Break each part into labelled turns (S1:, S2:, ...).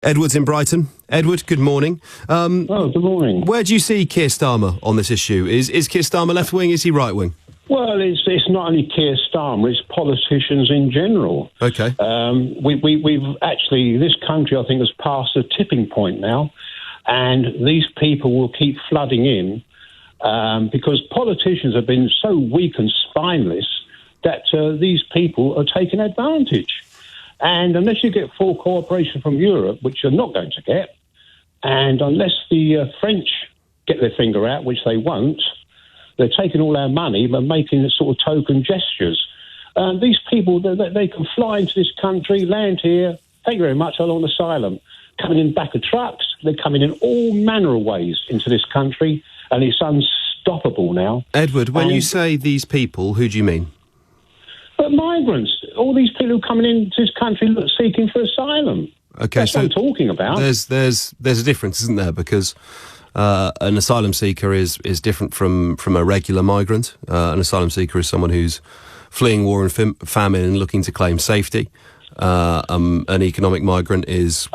S1: Edward's in Brighton. Edward, good morning.
S2: Good morning.
S1: Where do you see Keir Starmer on this issue? Is Keir Starmer left-wing? Is he right-wing?
S2: Well, it's not only Keir Starmer, it's politicians in general.
S1: Okay.
S2: We've actually, this country, I think, has passed a tipping point now, and these people will keep flooding in because politicians have been so weak and spineless that these people are taking advantage. And unless you get full cooperation from Europe, which you're not going to get, and unless the French get their finger out, which they won't, they're taking all our money but making sort of token gestures. These people, they can fly into this country, land here, thank you very much, I want asylum. Coming in back of trucks, they're coming in all manner of ways into this country, and it's unstoppable now.
S1: Edward, when you say these people, who do you mean?
S2: But migrants, all these people who are coming into this country seeking for asylum.
S1: Okay,
S2: that's what I'm talking about.
S1: There's a difference, isn't there? Because an asylum seeker is different from a regular migrant. An asylum seeker is someone who's fleeing war and famine and looking to claim safety. An economic migrant is,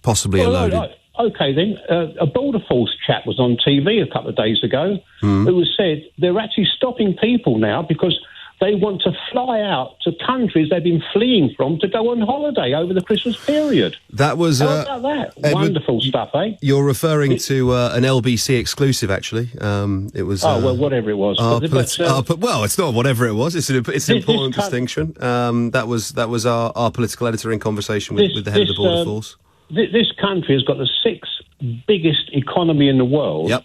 S1: possibly a loaded...
S2: Okay, then. A Border Force chap was on TV a couple of days ago who said they're actually stopping people now because they want to fly out to countries they've been fleeing from to go on holiday over the Christmas period.
S1: That was...
S2: How about that?
S1: Edward,
S2: wonderful stuff, eh?
S1: You're referring to an LBC exclusive, actually. It was...
S2: well, whatever it was.
S1: Well, it's not whatever it was. It's an important distinction. That was our political editor in conversation with the head of the Border Force.
S2: This country has got the sixth biggest economy in the world.
S1: Yep.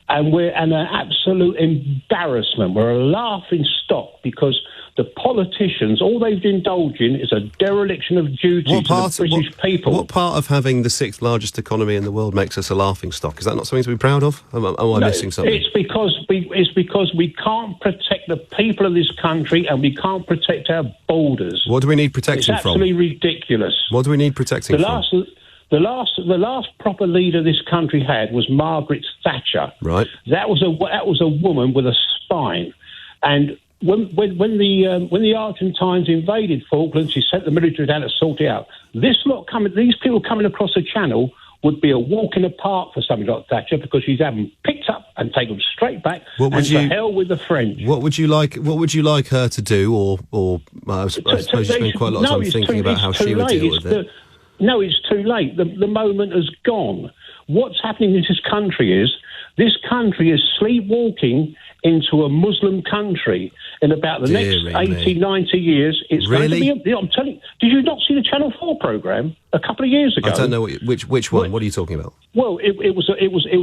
S2: And we're an absolute embarrassment. We're a laughing stock because the politicians, all they've indulged in is a dereliction of duty to the British people.
S1: What part of having the sixth largest economy in the world makes us a laughing stock? Is that not something to be proud of? Am I missing something?
S2: It's because we can't protect the people of this country and we can't protect our borders.
S1: What do we need protecting from?
S2: It's absolutely ridiculous.
S1: What do we need protecting from?
S2: The last proper leader this country had was Margaret Thatcher.
S1: Right.
S2: That was a woman with a spine. And when the Argentines invaded Falklands, she sent the military down to sort it out. These people coming across the channel would be a walk in the park for somebody like Thatcher because she'd have them picked up and take them straight back. To hell with the French.
S1: What would you like her to do? Or I suppose you spend quite a lot of time thinking about how she would deal with it.
S2: No, it's too late. The moment has gone. What's happening in this country is sleepwalking into a Muslim country in about the next 80, 90 years. It's going to be... I'm telling you, did you not see the Channel 4 programme a couple of years ago?
S1: I don't know which one. What are you talking about?
S2: Well, it was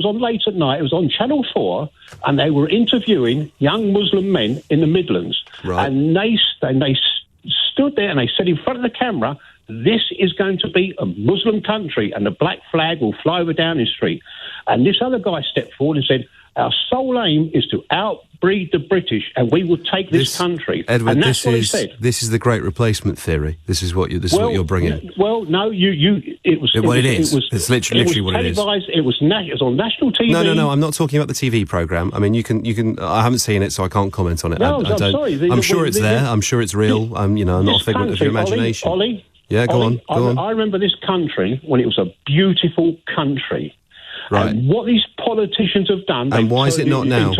S2: on late at night. It was on Channel 4, and they were interviewing young Muslim men in the Midlands.
S1: Right.
S2: And they stood there and they said in front of the camera, this is going to be a Muslim country and the black flag will fly over Downing Street. And this other guy stepped forward and said, our sole aim is to outbreed the British and we will take this country.
S1: Edward,
S2: and that's what he said.
S1: This is the great replacement theory. This is what you're bringing.
S2: Well, no, it's
S1: literally what it is.
S2: It was on national TV.
S1: No, I'm not talking about the TV programme. I mean, you can. I haven't seen it, so I can't comment on it.
S2: No, I'm sorry.
S1: I'm sure it's there. I'm sure it's real. I'm not a figment of your imagination.
S2: Ollie,
S1: yeah, go on.
S2: I remember this country when it was a beautiful country.
S1: Right.
S2: And what these politicians have done...
S1: And why is it not now?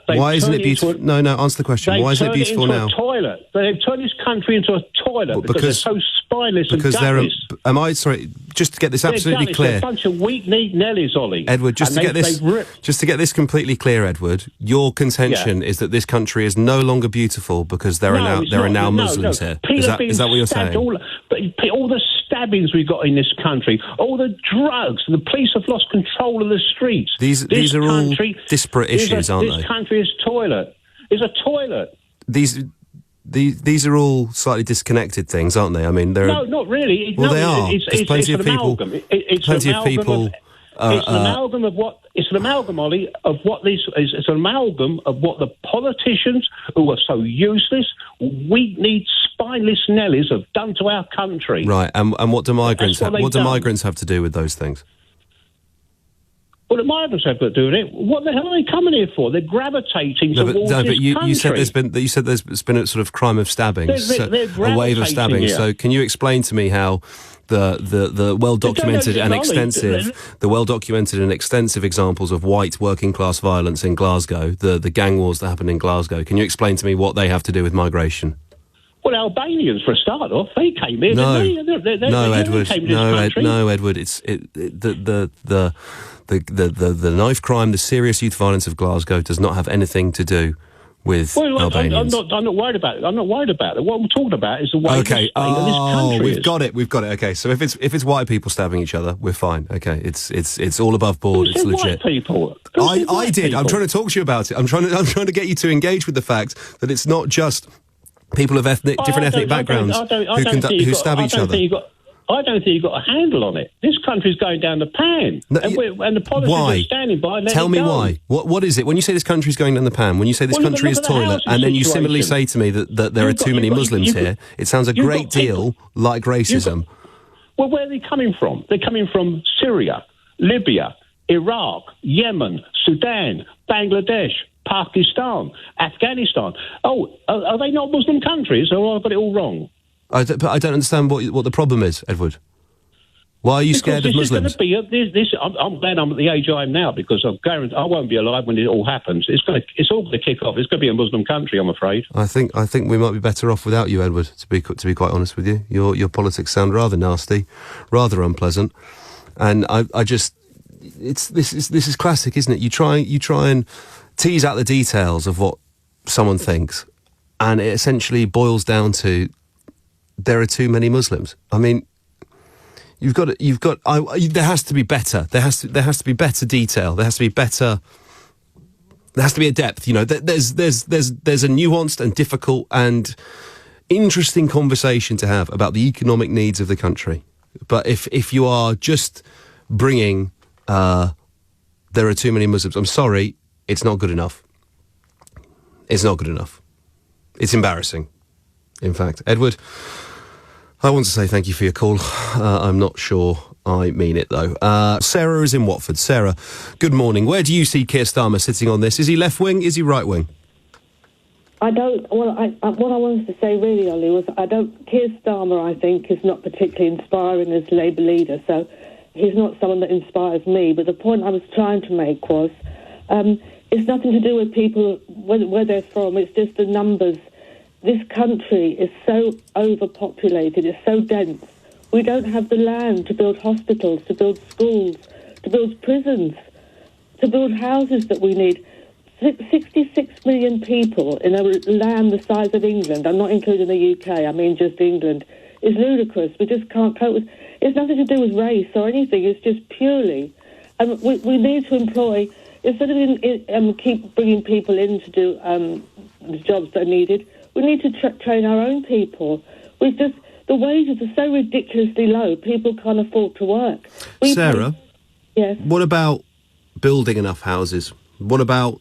S1: Why isn't it beautiful? No, answer the question. Why isn't it beautiful now?
S2: They've turned it into a toilet. They've turned this country into a toilet because they're so spineless and gutless.
S1: Sorry, just to get this absolutely clear.
S2: They're a bunch of weak-kneed Nellies, Ollie.
S1: Edward, just to get this completely clear, Edward, your contention is that this country is no longer beautiful because there are now Muslims here. Is that what you're saying?
S2: All the stabbings we've got in this country, all the drugs, the police have lost control of the streets.
S1: These are all disparate issues, aren't they?
S2: This country is a toilet.
S1: These are all slightly disconnected things, aren't they? I mean,
S2: no, not really.
S1: They are. There's plenty of people.
S2: It's an amalgam of what. It's an amalgam, Ollie, of what this is. It's an amalgam of what the politicians who are so useless, weak-kneed, spineless Nellies have done to our country.
S1: Right, and what do migrants have to do with those things?
S2: Well, the migrants have to do with it. What the hell are they coming here for? They're gravitating towards this country.
S1: You said there's been a sort of crime of stabbings, a wave of stabbings. So can you explain to me how the well documented and extensive examples of white working class violence in Glasgow, the gang wars that happened in Glasgow. Can you explain to me what they have to do with migration?
S2: Well, Albanians, for a start off, they came here.
S1: No,
S2: Edward.
S1: It's the knife crime, the serious youth violence of Glasgow does not have anything to do with Albanians.
S2: I'm not worried about it. I'm not worried about it. What I'm talking about is the way this country
S1: we've got it. Okay, so if it's white people stabbing each other, we're fine. Okay, it's all above board. It's legit.
S2: White people.
S1: I did. I'm trying to talk to you about it. I'm trying to get you to engage with the fact that it's not just people of different ethnic backgrounds who stab each other.
S2: I don't think you've got a handle on it. This country's going down the pan.
S1: No,
S2: and the politicians are standing by and letting
S1: Tell me
S2: it go.
S1: why. What is it? When you say this country's going down the pan, when you say this country is toilet, and then you similarly say to me that there are too many Muslims here, it sounds a great deal like racism.
S2: Well, where are they coming from? They're coming from Syria, Libya, Iraq, Yemen, Sudan, Bangladesh, Pakistan, Afghanistan. Oh, are they not Muslim countries, or have I got it all wrong?
S1: I don't understand what the problem is, Edward. Why are you scared of Muslims?
S2: I'm glad I'm at the age I am now, because I won't be alive when it all happens. It's all going to kick off. It's going to be a Muslim country, I'm afraid.
S1: I think we might be better off without you, Edward. To be quite honest with you, your politics sound rather nasty, rather unpleasant, and this is classic, isn't it? You try and tease out the details of what someone thinks, and it essentially boils down to there are too many Muslims. I mean, there has to be better. There has to be better detail. There has to be better. There has to be a depth. You know, there's a nuanced and difficult and interesting conversation to have about the economic needs of the country. But if you are just bringing there are too many Muslims, I'm sorry, it's not good enough. It's not good enough. It's embarrassing, in fact. Edward, I want to say thank you for your call. I'm not sure I mean it, though. Sarah is in Watford. Sarah, good morning. Where do you see Keir Starmer sitting on this? Is he left-wing? Is he right-wing?
S3: What I wanted to say really, Ollie, was Keir Starmer, I think, is not particularly inspiring as Labour leader, so he's not someone that inspires me. But the point I was trying to make was it's nothing to do with people, where they're from. It's just the numbers. This country is so overpopulated, it's so dense. We don't have the land to build hospitals, to build schools, to build prisons, to build houses that we need. 66 million people in a land the size of England, I'm not including the UK, I mean just England, is ludicrous. We just can't cope with. It's nothing to do with race or anything, it's just purely. And we need to employ, instead of keep bringing people in to do the jobs that are needed, we need to train our own people. The wages are so ridiculously low, people can't afford to work.
S1: Sarah?
S3: Yes?
S1: What about building enough houses? What about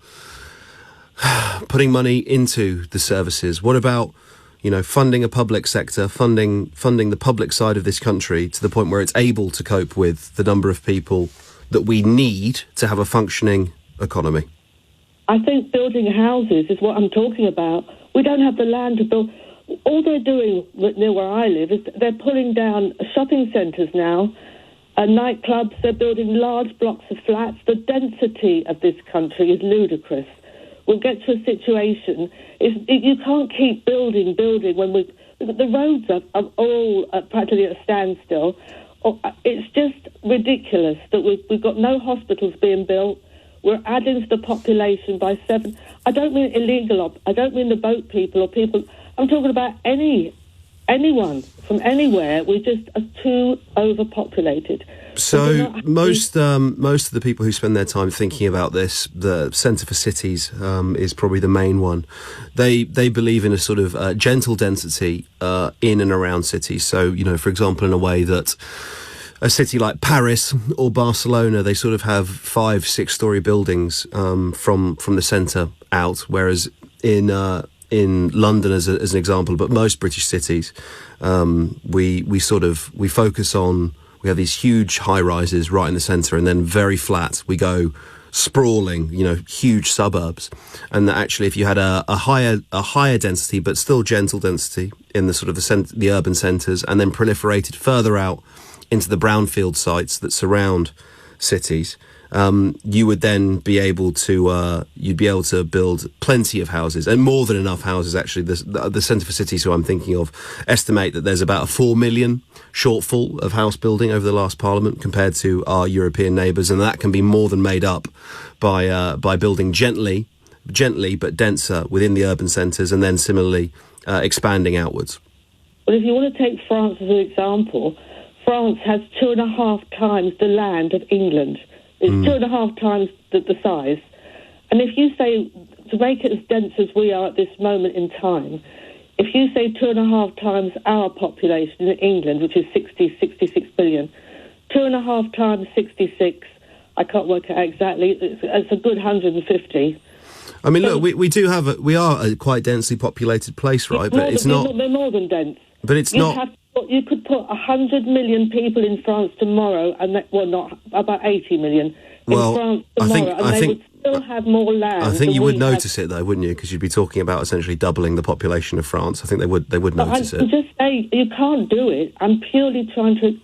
S1: putting money into the services? What about, funding a public sector, funding the public side of this country to the point where it's able to cope with the number of people that we need to have a functioning economy?
S3: I think building houses is what I'm talking about. We don't have the land to build. All they're doing near where I live is they're pulling down shopping centres now, nightclubs. They're building large blocks of flats. The density of this country is ludicrous. We'll get to a situation, you can't keep building when the roads are all practically at a standstill. It's just ridiculous that we've got no hospitals being built. We're adding to the population by 7. I don't mean illegal. I don't mean the boat people or people. I'm talking about anyone from anywhere. We just are too overpopulated.
S1: So most of the people who spend their time thinking about this, the Centre for Cities is probably the main one. They believe in a sort of gentle density in and around cities. So, for example, in a way that a city like Paris or Barcelona, they sort of have 5-6-story buildings from the centre out, whereas in London, as an example, but most British cities, we focus on. We have these huge high rises right in the centre, and then very flat. We go sprawling, huge suburbs, and that actually, if you had a higher density but still gentle density in the sort of the urban centres, and then proliferated further out into the brownfield sites that surround cities, you would then be able to you'd be able to build plenty of houses, and more than enough houses. Actually, the Centre for Cities, who I'm thinking of, estimate that there's about a 4 million shortfall of house building over the last Parliament compared to our European neighbours, and that can be more than made up by building gently but denser within the urban centres, and then similarly expanding outwards.
S3: Well, if you want to take France as an example, France has 2.5 times the land of England. It's 2.5 times the size. And if you say, to make it as dense as we are at this moment in time, if you say 2.5 times our population in England, which is 66 billion, 2.5 times 66, I can't work it out exactly, it's a good 150.
S1: I mean, look, we are a quite densely populated place, right? But it's not.
S3: They're more than dense.
S1: But it's not.
S3: You could put 100 million people in France tomorrow, and not about 80 million in France tomorrow, and they would still have more land.
S1: I think you would notice it, though, wouldn't you? Because you'd be talking about essentially doubling the population of France. I think they would notice it.
S3: I'm just saying, you can't do it. I'm purely trying to,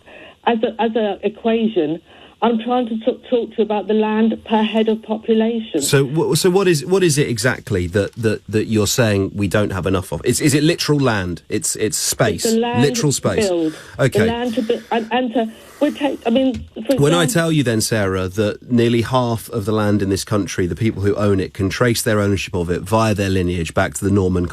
S3: as a equation, I'm trying to talk to you about the land per head of population.
S1: So what is it exactly that you're saying we don't have enough of? Is it literal land? It's space,
S3: it's the land
S1: literal space.
S3: To build.
S1: Okay.
S3: The land to build, and to I mean, for example,
S1: when I tell you then, Sarah, that nearly half of the land in this country, the people who own it, can trace their ownership of it via their lineage back to the Norman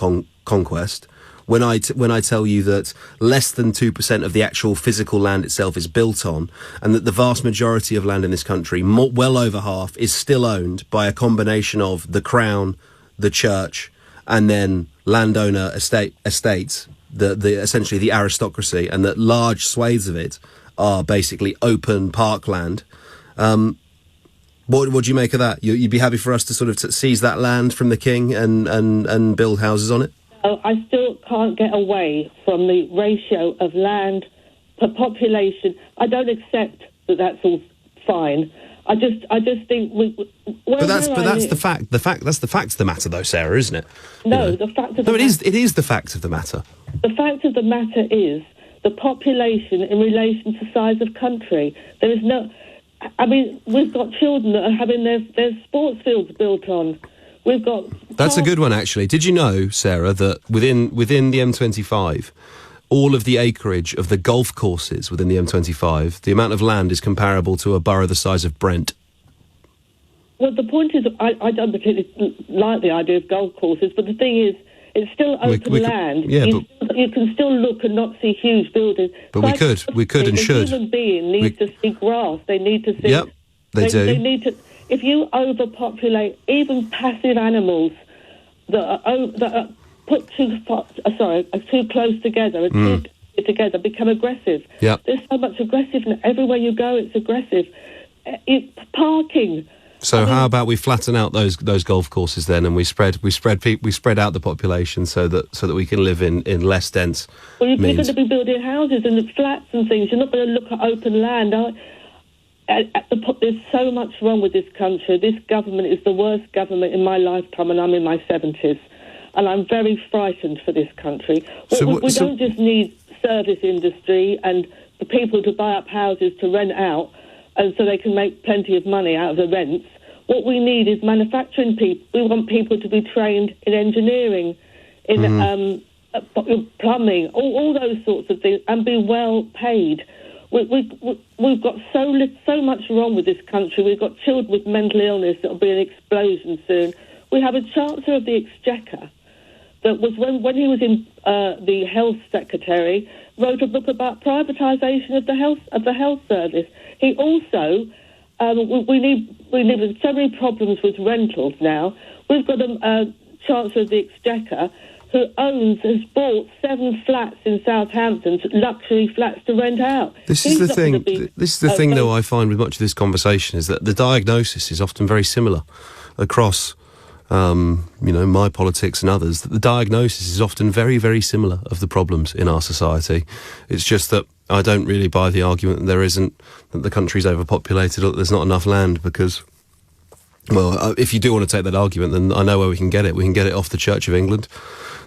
S1: conquest. When I tell you that less than 2% of the actual physical land itself is built on, and that the vast majority of land in this country, well over half, is still owned by a combination of the Crown, the Church, and then landowner estates, essentially the aristocracy, and that large swathes of it are basically open parkland. What do you make of that? You'd be happy for us to sort of seize that land from the king and build houses on it?
S3: I still can't get away from the ratio of land per population. I don't accept that that's all fine. I just think that's
S1: the fact. That's the fact of the matter, though, Sarah, isn't it?
S3: No, the fact of the matter.
S1: It is the fact of the matter.
S3: The fact of the matter is the population in relation to size of country. There is no. I mean, we've got children that are having their sports fields built on. We've got.
S1: That's a good one, actually. Did you know, Sarah, that within the M25, all of the acreage of the golf courses within the M25, the amount of land is comparable to a borough the size of Brent?
S3: Well, the point is, I don't particularly like the idea of golf courses, but the thing is, it's still open land.
S1: Yeah,
S3: you can still look and not see huge buildings.
S1: But we could and should.
S3: The human being needs to see grass. They need to see.
S1: Yep, they do.
S3: They need to. If you overpopulate even passive animals that are put too close together and too together, become aggressive.
S1: Yep.
S3: There's so much aggressiveness everywhere you go. It's aggressive. Parking.
S1: So how about we flatten out those golf courses then, and we spread out the population so that we can live in less dense.
S3: Well, you're going
S1: means.
S3: to be building houses and flats and things. You're not going to look at open land. There's so much wrong with this country. This government is the worst government in my lifetime, and I'm in my 70s. And I'm very frightened for this country. We don't just need service industry and the people to buy up houses to rent out, and so they can make plenty of money out of the rents. What we need is manufacturing people. We want people to be trained in engineering, in plumbing, all those sorts of things, and be well paid. We've got so much wrong with this country. We've got children with mental illness that will be an explosion soon. We have a Chancellor of the Exchequer that was when he was in the Health Secretary, wrote a book about privatisation of the health service. He also we need so many problems with rentals now. We've got a Chancellor of the Exchequer who has bought 7 flats in Southampton, luxury flats to rent out.
S1: This is the thing, though, I find with much of this conversation is that the diagnosis is often very similar across, my politics and others. That the diagnosis is often very, very similar of the problems in our society. It's just that I don't really buy the argument that that the country's overpopulated or that there's not enough land because... Well, if you do want to take that argument, then I know where we can get it. We can get it off the Church of England,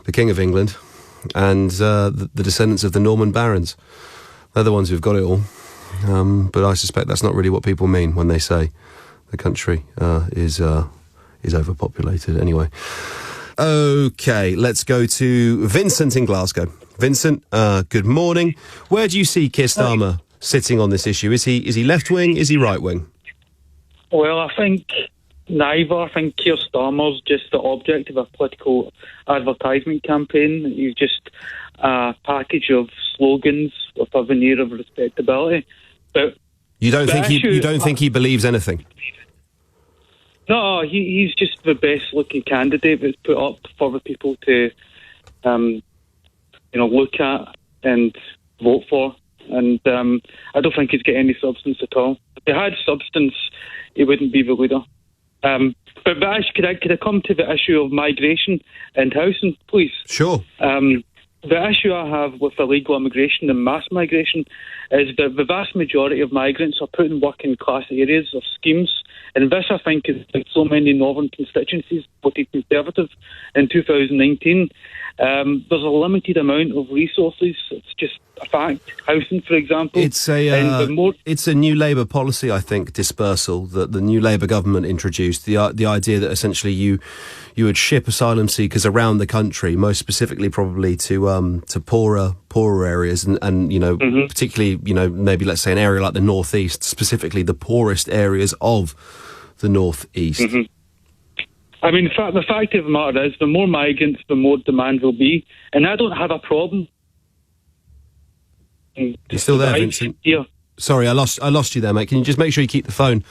S1: the King of England, and the descendants of the Norman barons. They're the ones who've got it all. but I suspect that's not really what people mean when they say the country is overpopulated. Anyway, okay, let's go to Vincent in Glasgow. Vincent, good morning. Where do you see Keir Starmer sitting on this issue? Is he left wing? Is he right wing?
S4: Well, I think neither. I think Keir Starmer's just the object of a political advertisement campaign. He's just a package of slogans with a veneer of respectability. But
S1: you don't think he believes anything?
S4: No, he's just the best looking candidate that's put up for the people to, look at and vote for. And I don't think he's got any substance at all. If he had substance, he wouldn't be the leader. But could I come to the issue of migration and housing, please?
S1: Sure.
S4: The issue I have with illegal immigration and mass migration is that the vast majority of migrants are put in working class areas or schemes. And this, I think, is like so many northern constituencies voted Conservative in 2019. There's a limited amount of resources. It's just a fact. Housing, for example.
S1: It's a new Labour policy, I think, dispersal that the new Labour government introduced. The idea that essentially you would ship asylum seekers around the country, most specifically probably to poorer areas, and
S4: mm-hmm.
S1: particularly maybe let's say an area like the northeast, specifically the poorest areas of the northeast.
S4: Mm-hmm. I mean, the fact of the matter is, the more migrants, the more demand will be, and I don't have a problem.
S1: You're still there, Vincent?
S4: Yeah.
S1: Sorry, I lost you there, mate. Can you just make sure you keep the phone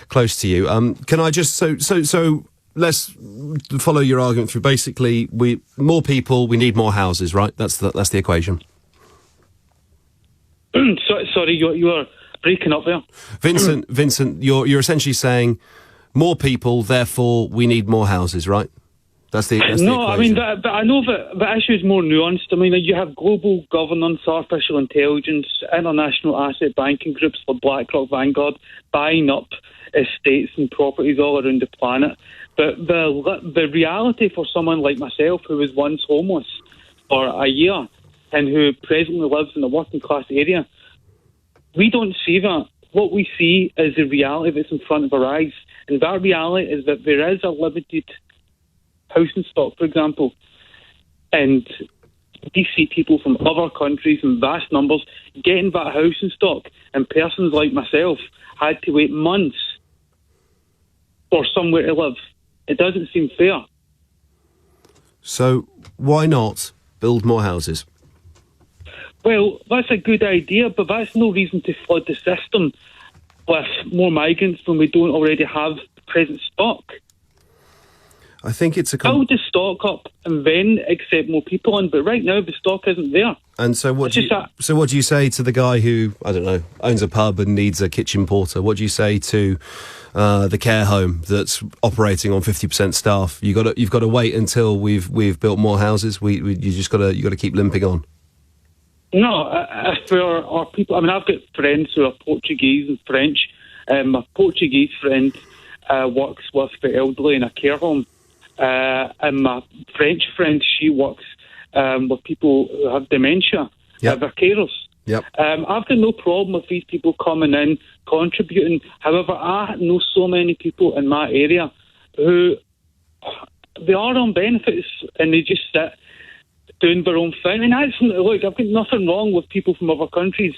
S1: close to you? Can I just so let's follow your argument through. Basically, more people, we need more houses, right? That's the equation.
S4: Sorry, you are breaking up there.
S1: Vincent, you're essentially saying more people, therefore we need more houses, right? That's the equation.
S4: I mean, but I know that the issue is more nuanced. I mean, you have global governance, artificial intelligence, international asset banking groups like BlackRock, Vanguard, buying up estates and properties all around the planet. But the reality for someone like myself, who was once homeless for a year and who presently lives in a working class area, we don't see that. What we see is the reality that's in front of our eyes. And that reality is that there is a limited housing stock, for example. And we see people from other countries in vast numbers getting that housing stock. And persons like myself had to wait months for somewhere to live. It doesn't seem fair.
S1: So why not build more houses?
S4: Well, that's a good idea, but that's no reason to flood the system with more migrants when we don't already have present stock.
S1: I think it's
S4: build the stock up and then accept more on, but right now the stock isn't there.
S1: And so what do you say to the guy who, I don't know, owns a pub and needs a kitchen porter? What do you say to the care home that's operating on 50% staff? You've got to wait until we've built more houses. You got to keep limping on.
S4: No, if there are people, I mean, I've got friends who are Portuguese and French. My Portuguese friend works with the elderly in a care home. And my French friend, she works with people who have dementia.
S1: Yep.
S4: They're carers.
S1: Yep.
S4: I've got no problem with these people coming in, contributing. However, I know so many people in my area who they are on benefits and they just sit doing their own thing. And look, I've got nothing wrong with people from other countries.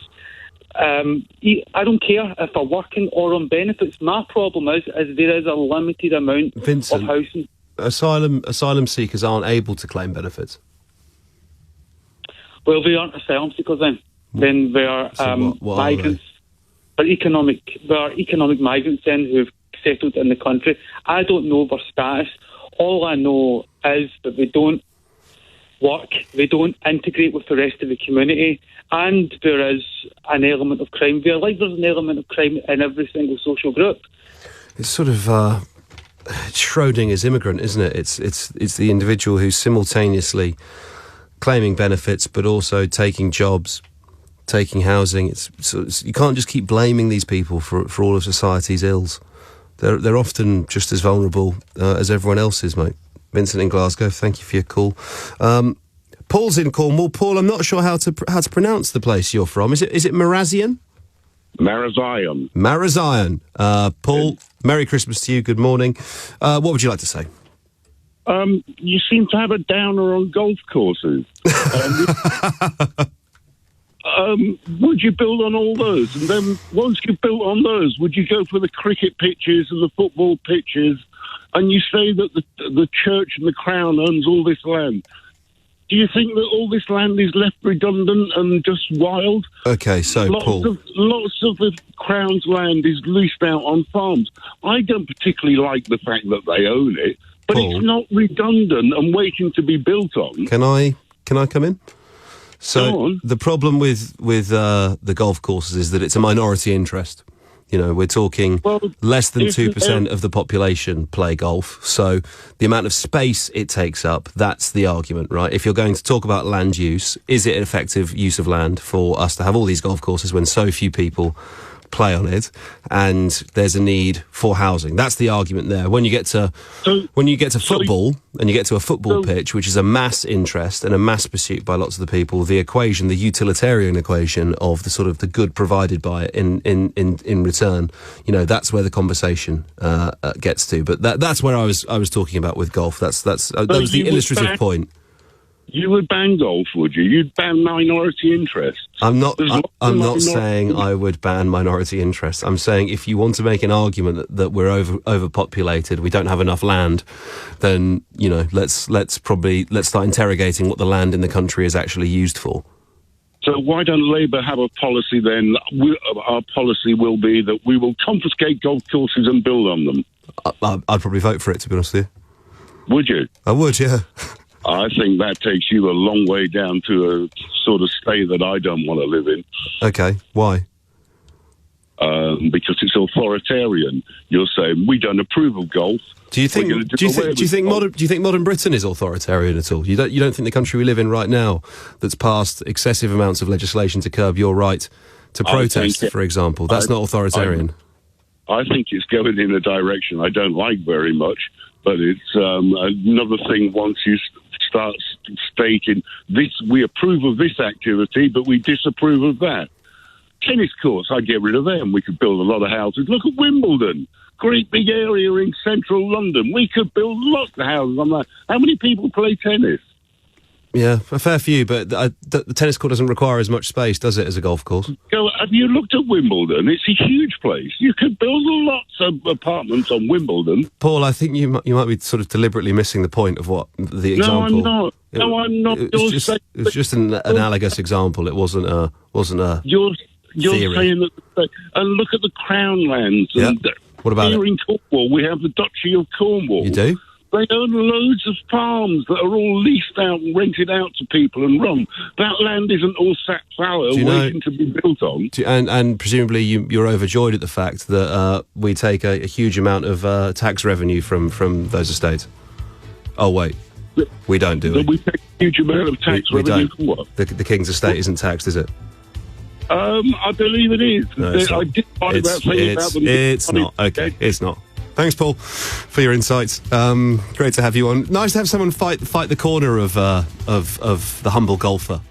S4: I don't care if they're working or on benefits. My problem is there is a limited amount of housing.
S1: Asylum seekers aren't able to claim benefits.
S4: Well, they aren't asylum seekers then. Then they are migrants. They are economic migrants then who've settled in the country. I don't know their status. All I know is that they don't work, they don't integrate with the rest of the community, and there is an element of crime there. Like there's an element of crime in every single social group.
S1: It's sort of Schrodinger's immigrant, isn't it? It's the individual who's simultaneously claiming benefits but also taking jobs, taking housing. You can't just keep blaming these people for all of society's ills. They're often just as vulnerable as everyone else is, mate. Vincent in Glasgow, thank you for your call. Paul's in Cornwall. Paul, I'm not sure how to pronounce the place you're from. Is it Marazion?
S5: Marazion.
S1: Marazion. Paul, Merry Christmas to you. Good morning. What would you like to say?
S5: You seem to have a downer on golf courses. Would you build on all those? And then once you've built on those, would you go for the cricket pitches and the football pitches? And you say that the church and the crown owns all this land. Do you think that all this land is left redundant and just wild?
S1: Okay, so Paul,
S5: lots of the Crown's land is leased out on farms. I don't particularly like the fact that they own it, but
S1: Paul,
S5: it's not redundant and waiting to be built on.
S1: Can I come in? So the problem with the golf courses is that it's a minority interest. You know, we're talking less than 2% of the population play golf. So the amount of space it takes up, that's the argument, right? If you're going to talk about land use, is it an effective use of land for us to have all these golf courses when so few people play on it, and there's a need for housing? That's the argument there. When you get to football, and you get to a football pitch, which is a mass interest and a mass pursuit by lots of the people, the equation, the utilitarian equation of the sort of the good provided by it in return, you know, that's where the conversation gets to. But that's where I was talking about with golf. That was the illustrative point.
S5: You would ban golf, would you? You'd ban minority interests.
S1: I'm not saying I would ban minority interests. I'm saying if you want to make an argument that we're overpopulated, we don't have enough land, then, you know, let's start interrogating what the land in the country is actually used for.
S5: So why don't Labour have a policy then? Our policy will be that we will confiscate golf courses and build on them.
S1: I'd probably vote for it, to be honest with you.
S5: Would you?
S1: I would, yeah.
S5: I think that takes you a long way down to a sort of state that I don't want to live in.
S1: Okay, why?
S5: Because it's authoritarian. You're saying we don't approve of golf.
S1: Do you think modern Britain is authoritarian at all? You don't think the country we live in right now, that's passed excessive amounts of legislation to curb your right to protest, for example, that's not authoritarian?
S5: I think it's going in a direction I don't like very much, but it's another thing once you start stating this, we approve of this activity, but we disapprove of that. Tennis courts, I'd get rid of them. We could build a lot of houses. Look at Wimbledon, great big area in central London. We could build lots of houses on that. How many people play tennis?
S1: Yeah, a fair few, but the tennis court doesn't require as much space, does it, as a golf course?
S5: Have you looked at Wimbledon? It's a huge place. You could build lots of apartments on Wimbledon.
S1: Paul, I think you might be sort of deliberately missing the point of what the example.
S5: No, I'm not.
S1: It was just an analogous example. It wasn't a.
S5: You're
S1: theory.
S5: Saying that, and look at the Crown lands.
S1: Yeah. What about
S5: here in Cornwall? We have the Duchy of Cornwall.
S1: You do?
S5: They own loads of farms that are all leased out and rented out to people and run. That land isn't all sat fallow waiting to be built on.
S1: And presumably you're overjoyed at the fact that we take a huge amount of tax revenue from those estates. Oh, wait. We don't, do we?
S5: We take a huge amount of tax revenue from what?
S1: The King's estate isn't taxed, is it?
S5: I believe it is.
S1: No, it's not.
S5: I did find that thing about them.
S1: It's not. Okay, it's not. Thanks, Paul, for your insights. Great to have you on. Nice to have someone fight the corner of the humble golfer.